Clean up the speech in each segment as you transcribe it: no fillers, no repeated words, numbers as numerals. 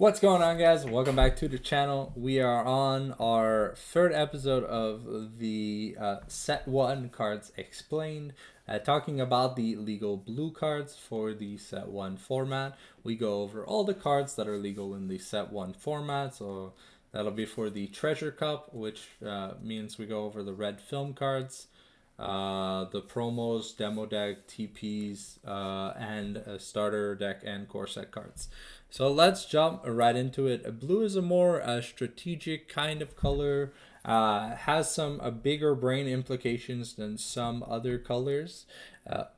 What's going on, guys? Welcome back to the channel. We are on our third episode of the Set 1 Cards Explained, talking about the legal blue cards for the Set 1 format. We go over all the cards that are legal in the Set 1 format, so that'll be for the Treasure Cup, which means we go over the red film cards, the promos, demo deck, TPs, and starter deck and core set cards. So let's jump right into it. Blue is a more strategic kind of color. Has some bigger brain implications than some other colors.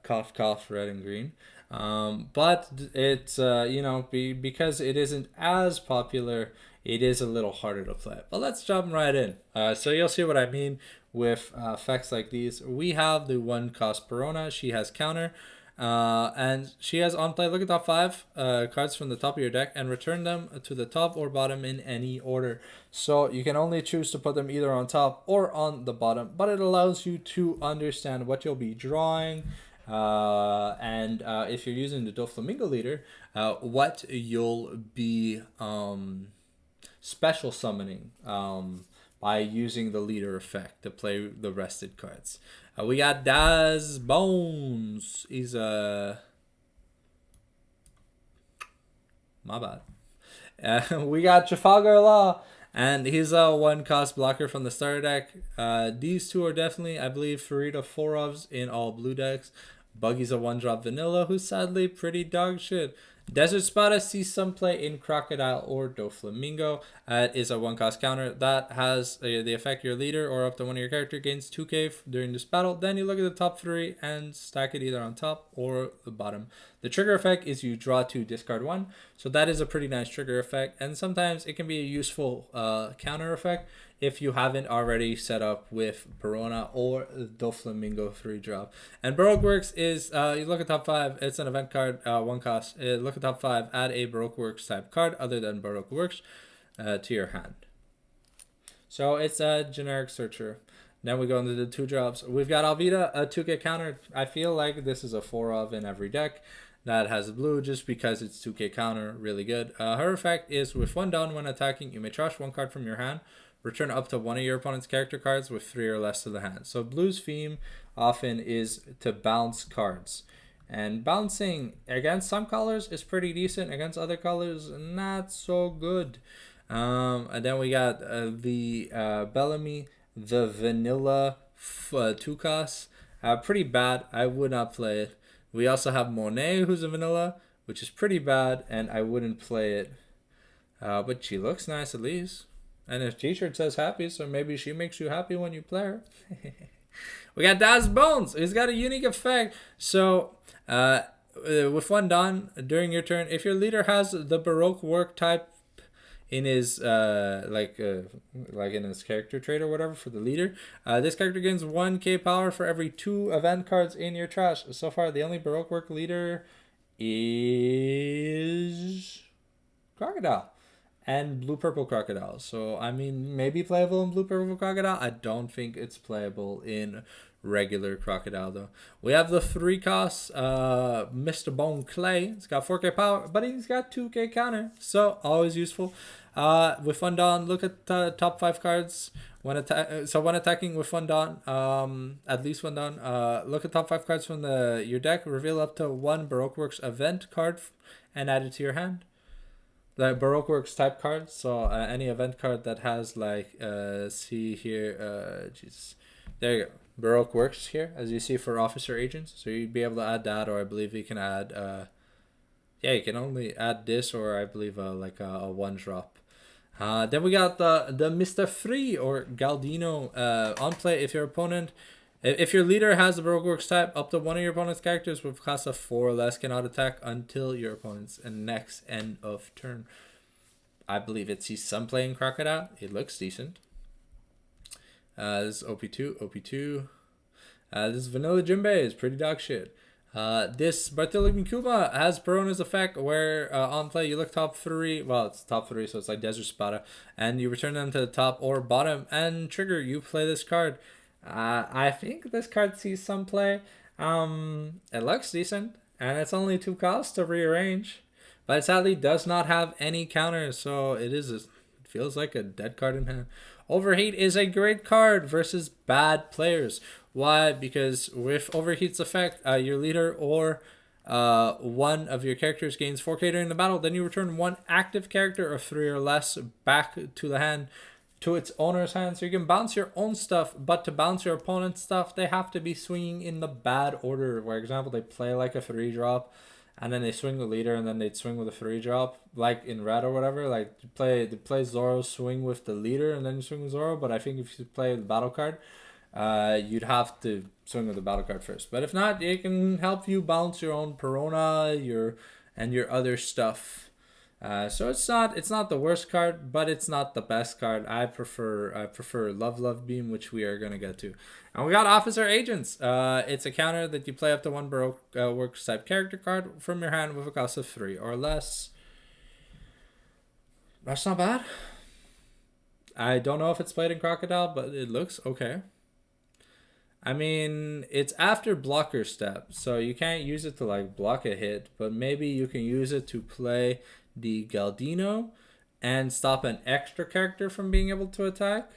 Cough, cough, red and green. But it's because it isn't as popular, it is a little harder to play. But let's jump right in. So you'll see what I mean with effects like these. We have the one cost Perona. She has counter. And she has on play, look at top 5 cards from the top of your deck and return them to the top or bottom in any order. So you can only choose to put them either on top or on the bottom, but it allows you to understand what you'll be drawing. And if you're using the Doflamingo leader, what you'll be special summoning by using the leader effect to play the rested cards. We got Daz Bones. He's my bad. We got Trafalgar Law, and he's a one cost blocker from the starter deck. These two are definitely, I believe, Farida 4-ofs in all blue decks. Buggy's a one drop vanilla, who's sadly pretty dog shit. Desert Spada sees some play in Crocodile or Doflamingo. It is a one cost counter that has the effect your leader or up to one of your character gains 2k during this battle. Then you look at the top 3 and stack it either on top or the bottom. The trigger effect is you draw 2, discard 1. So that is a pretty nice trigger effect. And sometimes it can be a useful counter effect if you haven't already set up with Perona or Doflamingo 3-drop. And Baroque Works is, you look at top 5, it's an event card, one cost. Look at top 5, add a Baroque Works type card other than Baroque Works to your hand. So it's a generic searcher. Then we go into the 2-drops. We've got Alvida, a 2k counter. I feel like this is a 4-of in every deck that has blue just because it's 2k counter, really good. Her effect is with 1 down when attacking, you may trash 1 card from your hand. Return up to one of your opponent's character cards with 3 or less to the hand. So blue's theme often is to bounce cards. And bouncing against some colors is pretty decent. Against other colors, not so good. And then we got the Bellamy, the vanilla 2 cost. Pretty bad. I would not play it. We also have Monet, who's a vanilla, which is pretty bad, and I wouldn't play it. But she looks nice at least. And his t-shirt says happy, so maybe she makes you happy when you play her. We got Daz Bones. He's got a unique effect. So, with 1 done during your turn, if your leader has the Baroque work type in his like in his character trait or whatever for the leader, this character gains 1k power for every 2 event cards in your trash. So far, the only Baroque work leader is Crocodile and blue purple Crocodile. So I mean, maybe playable in blue purple Crocodile. I don't think it's playable in regular Crocodile though. We have the 3 costs, Mr. Bone Clay. It's got 4k power, but he's got 2k counter, so always useful. With Fun Dawn, look at top 5 cards when when attacking with Fun Dawn, at least Fun Dawn. Look at top 5 cards from your deck. Reveal up to 1 Baroque Works event card and add it to your hand. The Baroque Works type cards, so any event card that has like see here, Jesus, there you go, Baroque Works here, as you see for officer agents. So you'd be able to add that, or I believe you can add yeah, you can only add this, or I believe like a 1-drop. Then we got the Mr. Free or Galdino on play. If your leader has the Baroque Works type, up to one of your opponent's characters with cost of 4 or less cannot attack until your opponent's next end of turn. I believe it sees some play in Crocodile. It looks decent. This is OP2, OP2. This Vanilla Jimbei is pretty dog shit. This Bartholomew Kuma has Perona's effect where on play you look top 3, well it's top 3 so it's like Desert Spada, and you return them to the top or bottom and trigger, you play this card. I think this card sees some play. It looks decent, and it's only 2 costs to rearrange. but sadly does not have any counters, so it feels like a dead card in hand. Overheat is a great card versus bad players. Why? Because with Overheat's effect, your leader or one of your characters gains 4K during the battle. Then you return one active character of 3 or less back to the hand, to its owner's hand. So you can bounce your own stuff, but to bounce your opponent's stuff, they have to be swinging in the bad order. For example, they play like a 3-drop, and then they swing the leader, and then they'd swing with a 3-drop, like in red or whatever. Like they play Zoro, swing with the leader, and then you swing with Zoro. But I think if you play the battle card, you'd have to swing with the battle card first. But if not, it can help you balance your own Perona, your other stuff. So it's not the worst card, but it's not the best card. I prefer Love Beam, which we are gonna get to. And we got Officer Agents. It's a counter that you play up to one Baroque Works type character card from your hand with a cost of 3 or less. That's not bad. I don't know if it's played in Crocodile, but it looks okay. I mean, it's after blocker step, so you can't use it to like block a hit, but maybe you can use it to play the Galdino and stop an extra character from being able to attack.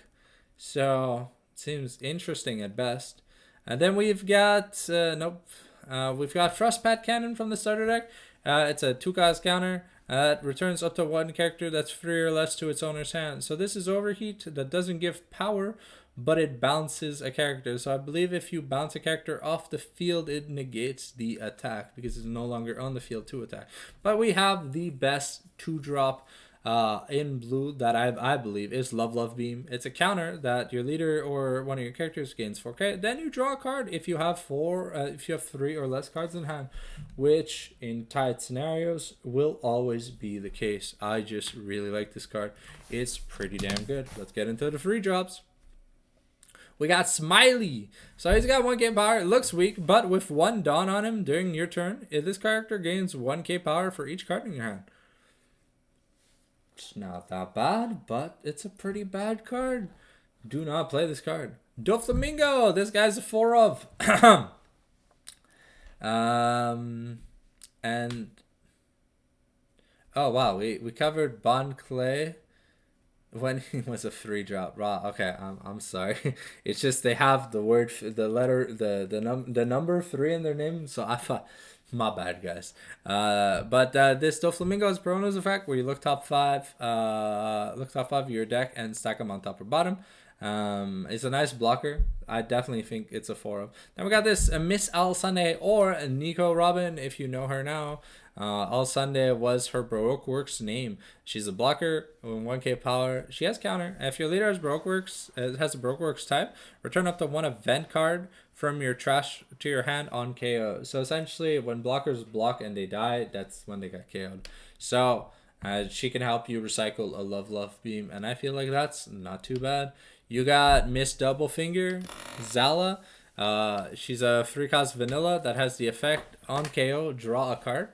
So it seems interesting at best. And then we've got we've got Frostpat Cannon from the starter deck. It's a 2-cost counter. It returns up to one character that's 3 or less to its owner's hand. So this is Overheat that doesn't give power, but it bounces a character. So I believe if you bounce a character off the field, it negates the attack because it's no longer on the field to attack. But we have the best 2-drop in blue that I believe is Love Beam. It's a counter that your leader or one of your characters gains 4K. Then you draw a card if you have 3 or less cards in hand, which in tight scenarios will always be the case. I just really like this card. It's pretty damn good. Let's get into the free drops. We got Smiley. So he's got 1K power. It looks weak, but with 1 Dawn on him during your turn, this character gains 1K power for each card in your hand. It's not that bad, but it's a pretty bad card. Do not play this card. Doflamingo. This guy's a 4 of. And oh wow, we covered Bon Clay when he was a 3-drop. Raw. Okay, I'm sorry. It's just they have the word, the letter, the number 3 in their name, so I thought. My bad, guys. But this Doflamingo is Perona's effect, where you look top 5 of your deck and stack them on top or bottom. It's a nice blocker. I definitely think it's a 4 of. Then we got this Miss Al Sunday or Nico Robin, if you know her now. All Sunday was her Baroque Works name. She's a blocker with 1K power. She has counter. If your leader has Baroque Works, it has a Baroque Works type, return up to 1 event card from your trash to your hand on KO. So essentially, when blockers block and they die, that's when they got KO'd. So she can help you recycle a Love Beam, and I feel like that's not too bad. You got Miss Double Finger, Zala. She's a 3-cost vanilla that has the effect on KO, draw a card.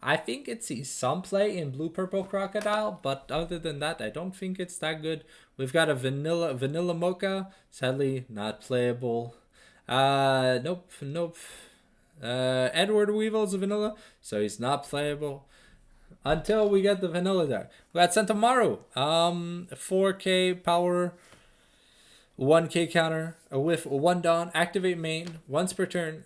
I think it sees some play in Blue-Purple Crocodile, but other than that, I don't think it's that good. We've got a Vanilla Mocha, sadly not playable. Nope. Edward Weevil's a vanilla, so he's not playable until we get the vanilla deck. We got Sentamaru, 4K power, 1K counter with 1 Dawn, activate main once per turn.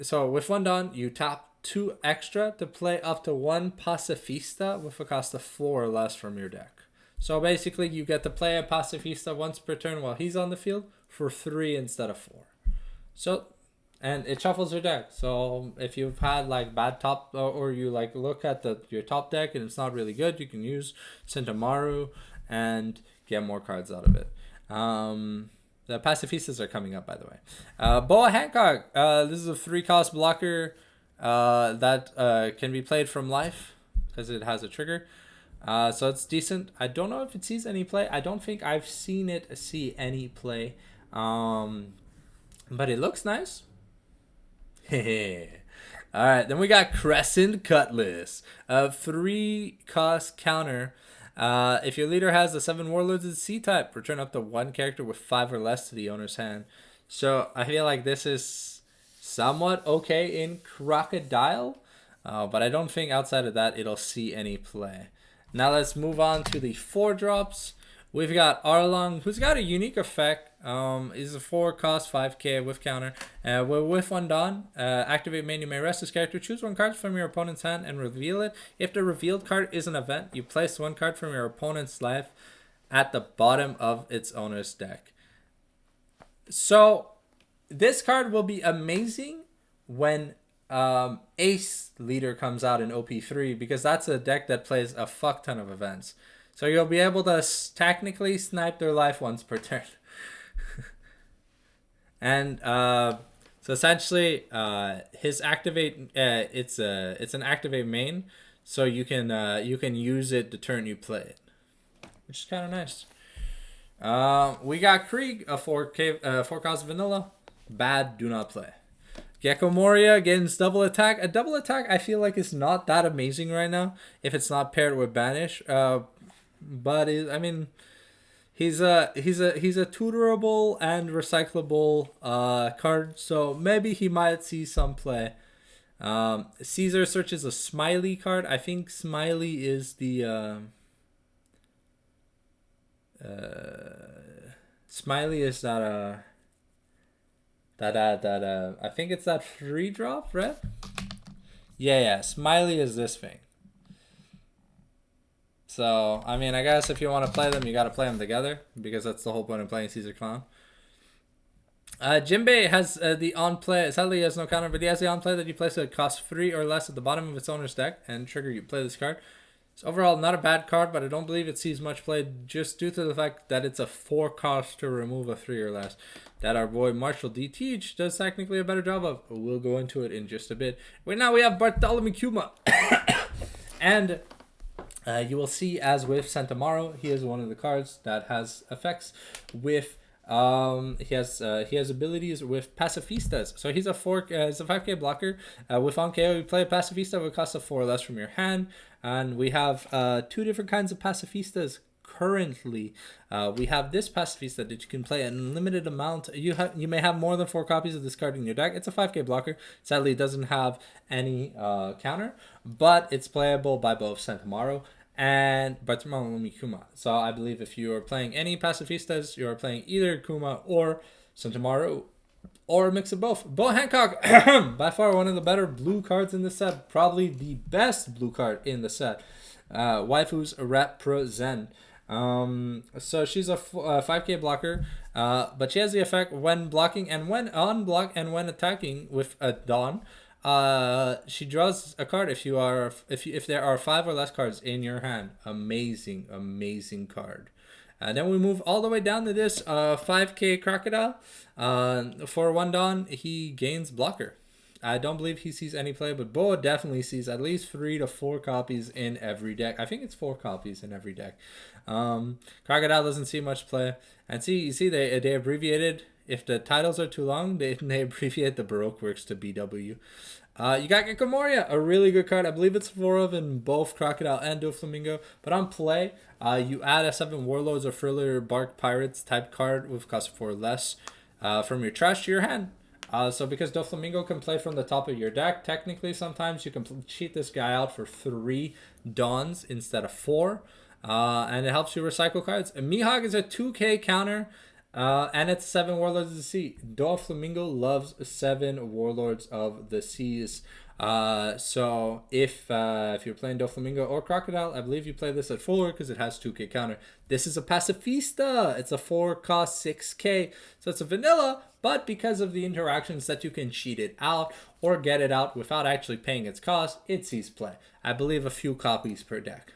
So with 1 Dawn, you tap 2 extra to play up to 1 Pacifista with a cost of 4 or less from your deck. So basically, you get to play a Pacifista once per turn while he's on the field for 3 instead of 4. So, and it shuffles your deck. So if you've had like bad top, or you like look at your top deck and it's not really good, you can use Sentamaru and get more cards out of it. The Pacifistas are coming up, by the way. Boa Hancock. This is a 3-cost blocker that can be played from life because it has a trigger. So it's decent. I don't know if it sees any play. I don't think I've seen it see any play. But it looks nice. Alright, then we got Crescent Cutlass. A 3-cost counter. If your leader has the 7 Warlords of the C-type, return up to 1 character with 5 or less to the owner's hand. So I feel like this is somewhat okay in Crocodile. But I don't think outside of that it'll see any play. Now let's move on to the 4-drops. We've got Arlong, who's got a unique effect. He's a 4 cost 5k with counter. With one Dawn, activate main, you may rest this character. Choose one card from your opponent's hand and reveal it. If the revealed card is an event, you place one card from your opponent's life at the bottom of its owner's deck. So this card will be amazing when Ace Leader comes out in OP3, because that's a deck that plays a fuck ton of events. So you'll be able to technically snipe their life once per turn. And so essentially, his activate, it's an activate main, so you can use it the turn you play it, which is kind of nice. We got Krieg, a 4 cost vanilla. Bad, do not play. Gecko Moria against double attack. A double attack I feel like is not that amazing right now if it's not paired with banish. But I mean, he's a tutorable and recyclable card, so maybe he might see some play. Caesar searches a Smiley card. I think Smiley is the Smiley is that I think it's that 3-drop, right? Yeah, Smiley is this thing. So, I mean, I guess if you want to play them, you got to play them together, because that's the whole point of playing Caesar Clown. Jinbei has the on-play. Sadly, he has no counter, but he has the on-play that you place a cost 3 or less at the bottom of its owner's deck, and trigger, you play this card. It's overall not a bad card, but I don't believe it sees much play just due to the fact that it's a 4 cost to remove a 3 or less. That our boy Marshall D. Teach does technically a better job of. We'll go into it in just a bit. Right now we have Bartholomew Kuma. And you will see, as with Santamaro, he is one of the cards that has effects with he has abilities with pacifistas. So he's a 5k blocker. With on KO, you play a pacifista with cost of 4 or less from your hand, and we have 2 different kinds of pacifistas currently. We have this pacifista that you can play an unlimited amount. You may have more than 4 copies of this card in your deck. It's a 5k blocker. Sadly, it doesn't have any counter, but it's playable by both Santamaro and Bartholomew Kuma. So I believe if you are playing any pacifistas, you are playing either Kuma or Santamaro, or a mix of both. Bo Hancock, by far one of the better blue cards in the set, probably the best blue card in the set. Waifus represent. So she's a 5k blocker, but she has the effect when blocking and when on block and when attacking with a Dawn. She draws a card if there are 5 or less cards in your hand. Amazing card. And then we move all the way down to this 5k Crocodile. For 1 Dawn, he gains blocker. I don't believe he sees any play, but Boa definitely sees at least 3 to 4 copies in every deck. I think it's 4 copies in every deck. Crocodile doesn't see much play. And you see they abbreviated. If the titles are too long, they abbreviate the Baroque works to BW. You got Gecko Moria, a really good card. I believe it's 4 of in both Crocodile and Doflamingo. But on play, you add a 7 Warlords or Friller Bark Pirates type card with cost 4 less from your trash to your hand. So because Doflamingo can play from the top of your deck, technically sometimes you can cheat this guy out for 3 Dawns instead of 4. And it helps you recycle cards. Mihawk is a 2k counter. And it's 7 Warlords of the Sea. Doflamingo loves 7 Warlords of the Seas. So if you're playing Doflamingo or Crocodile, I believe you play this at 4 because it has 2k counter. This is a pacifista. It's a 4 cost 6k. So it's a vanilla, but because of the interactions that you can cheat it out or get it out without actually paying its cost, it sees play. I believe a few copies per deck.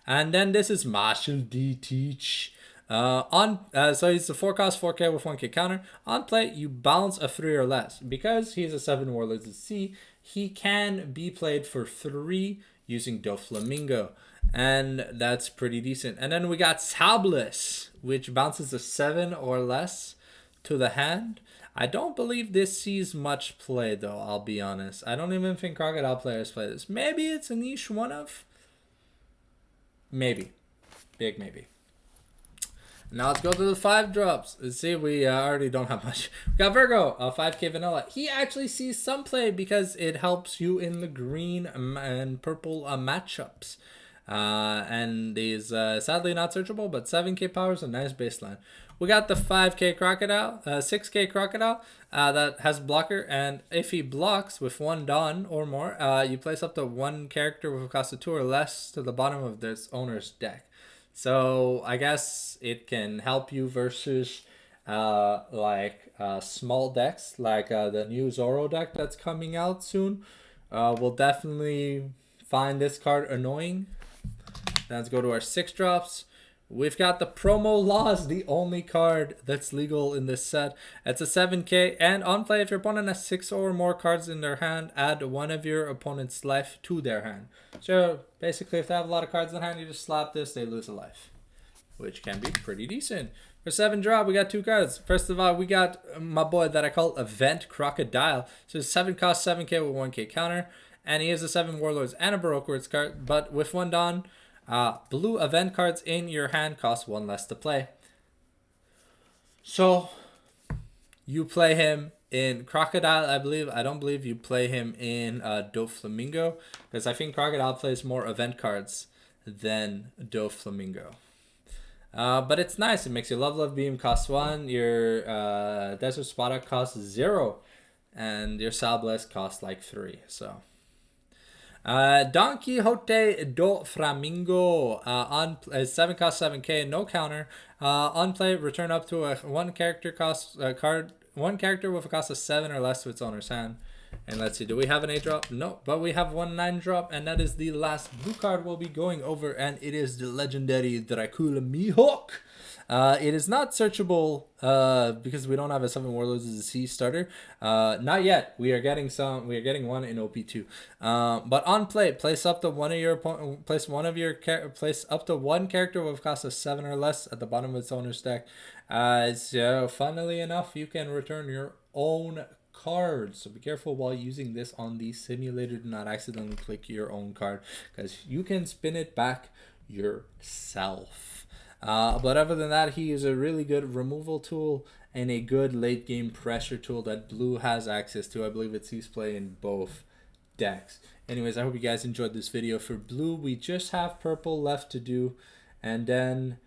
And then this is Marshall D. Teach. So he's a 4 cost 4k with 1k counter. On play, you balance a 3 or less. Because he's a 7 Warlords of the Sea, he can be played for 3 using Doflamingo. And that's pretty decent. And then we got Sabless, which bounces a 7 or less to the hand. I don't believe this sees much play, though, I'll be honest. I don't even think Crocodile players play this. Maybe it's a niche one of. Maybe. Big maybe. Now let's go to the 5 drops. Let's see, we already don't have much. We got Virgo, 5k vanilla. He actually sees some play because it helps you in the green and purple matchups. And he's sadly not searchable, but 7k power is a nice baseline. We got the 5k crocodile, 6k crocodile that has blocker, and if he blocks with 1 Dawn or more, you place up to 1 character with a cost of 2 or less to the bottom of this owner's deck. So I guess it can help you versus small decks like the new Zoro deck that's coming out soon. We'll definitely find this card annoying. Then let's go to our 6 drops. We've got the Promo Laws, the only card that's legal in this set. It's a 7k, and on play, if your opponent has 6 or more cards in their hand, add 1 of your opponent's life to their hand. So basically, if they have a lot of cards in hand, you just slap this, they lose a life, which can be pretty decent. For 7 drop, we got 2 cards. First of all, we got my boy that I call Event Crocodile. So 7 cost 7k with 1k counter, and he has a 7 Warlords and a Baroque Words card, but with 1 Dawn. Blue event cards in your hand cost 1 less to play. So you play him in Crocodile, I believe. I don't believe you play him in Doflamingo, because I think Crocodile plays more event cards than Doflamingo. But it's nice. It makes your Love Beam cost 1, your Desert Spada costs 0, and your Salbless costs like 3. So Don Quixote do Flamingo on 7 cost 7k, no counter. On play, return up to a 1 character cost card, 1 character with a cost of 7 or less to its owner's hand. And let's see, do we have an 8 drop? No, but we have 1 9 drop, and that is the last blue card we'll be going over, and it is the legendary Dracula Mihawk. It is not searchable because we don't have a 7 Warlords as a C starter. Not yet. We are getting some. We are getting 1 in OP2. But on play, place up to 1 of your place up to 1 character with cost of 7 or less at the bottom of its owner's deck. So funnily enough, you can return your own cards. So be careful while using this on the simulator. Do not accidentally click your own card, because you can spin it back yourself. But other than that, he is a really good removal tool and a good late game pressure tool that blue has access to. I believe it sees play in both decks. Anyways, I hope you guys enjoyed this video. For blue, we just have purple left to do, and then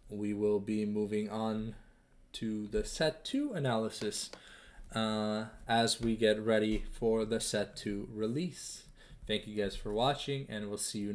we will be moving on to the set 2 analysis as we get ready for the set 2 release. Thank you guys for watching, and we'll see you next